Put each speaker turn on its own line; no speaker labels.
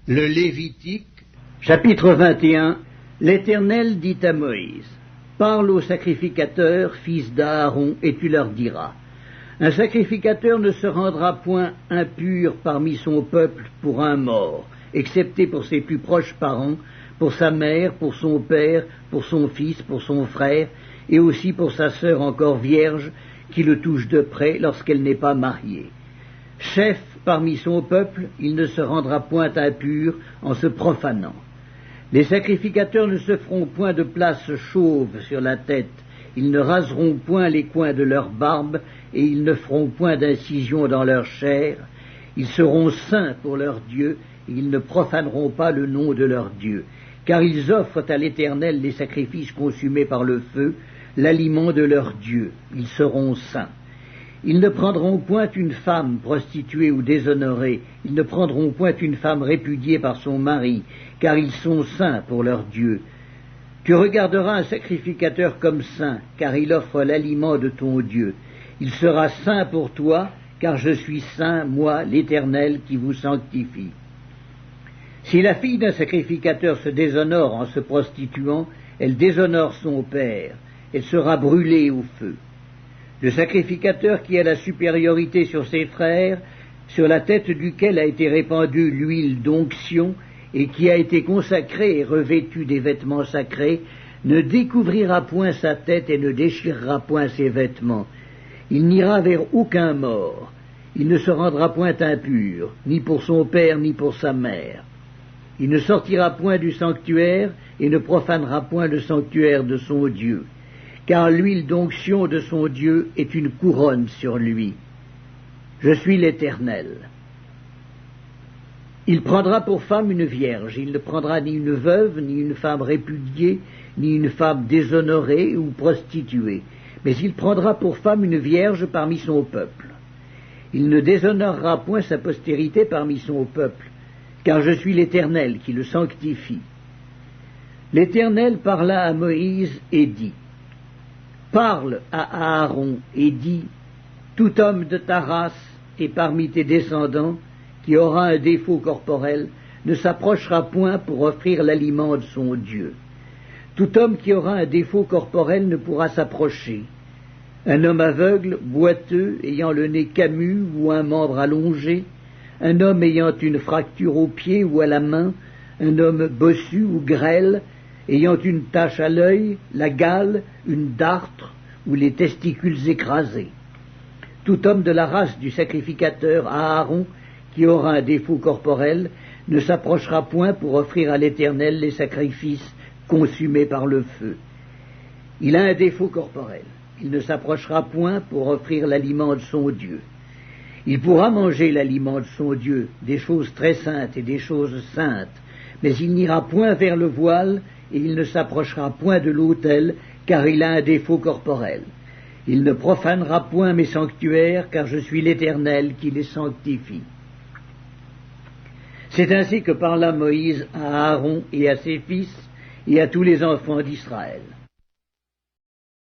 Le Lévitique, chapitre 21. L'Éternel dit à Moïse: Parle aux sacrificateurs, fils d'Aaron, et tu leur diras: Un sacrificateur ne se rendra point impur parmi son peuple pour un mort, excepté pour ses plus proches parents, pour sa mère, pour son père, pour son fils, pour son frère, et aussi pour sa sœur encore vierge, qui le touche de près lorsqu'elle n'est pas mariée. Chef parmi son peuple, il ne se rendra point impur en se profanant. Les sacrificateurs ne se feront point de place chauve sur la tête, ils ne raseront point les coins de leur barbe, et ils ne feront point d'incision dans leur chair. Ils seront saints pour leur Dieu, et ils ne profaneront pas le nom de leur Dieu, car ils offrent à l'Éternel les sacrifices consumés par le feu, l'aliment de leur Dieu. Ils seront saints. Ils ne prendront point une femme prostituée ou déshonorée, ils ne prendront point une femme répudiée par son mari, car ils sont saints pour leur Dieu. Tu regarderas un sacrificateur comme saint, car il offre l'aliment de ton Dieu. Il sera saint pour toi, car je suis saint, moi, l'Éternel, qui vous sanctifie. Si la fille d'un sacrificateur se déshonore en se prostituant, elle déshonore son père, elle sera brûlée au feu. Le sacrificateur qui a la supériorité sur ses frères, sur la tête duquel a été répandue l'huile d'onction, et qui a été consacré et revêtu des vêtements sacrés, ne découvrira point sa tête et ne déchirera point ses vêtements. Il n'ira vers aucun mort. Il ne se rendra point impur, ni pour son père, ni pour sa mère. Il ne sortira point du sanctuaire et ne profanera point le sanctuaire de son Dieu, car l'huile d'onction de son Dieu est une couronne sur lui. Je suis l'Éternel. Il prendra pour femme une vierge, il ne prendra ni une veuve, ni une femme répudiée, ni une femme déshonorée ou prostituée, mais il prendra pour femme une vierge parmi son peuple. Il ne déshonorera point sa postérité parmi son peuple, car je suis l'Éternel qui le sanctifie. L'Éternel parla à Moïse et dit: Parle à Aaron et dis: Tout homme de ta race et parmi tes descendants qui aura un défaut corporel ne s'approchera point pour offrir l'aliment de son Dieu. Tout homme qui aura un défaut corporel ne pourra s'approcher. Un homme aveugle, boiteux, ayant le nez camus ou un membre allongé, un homme ayant une fracture au pied ou à la main, un homme bossu ou grêle, ayant une tache à l'œil, la gale, une dartre ou les testicules écrasés. Tout homme de la race du sacrificateur Aaron qui aura un défaut corporel ne s'approchera point pour offrir à l'Éternel les sacrifices consumés par le feu. Il a un défaut corporel. Il ne s'approchera point pour offrir l'aliment de son Dieu. Il pourra manger l'aliment de son Dieu, des choses très saintes et des choses saintes, mais il n'ira point vers le voile et il ne s'approchera point de l'autel, car il a un défaut corporel. Il ne profanera point mes sanctuaires, car je suis l'Éternel qui les sanctifie. C'est ainsi que parla Moïse à Aaron et à ses fils et à tous les enfants d'Israël.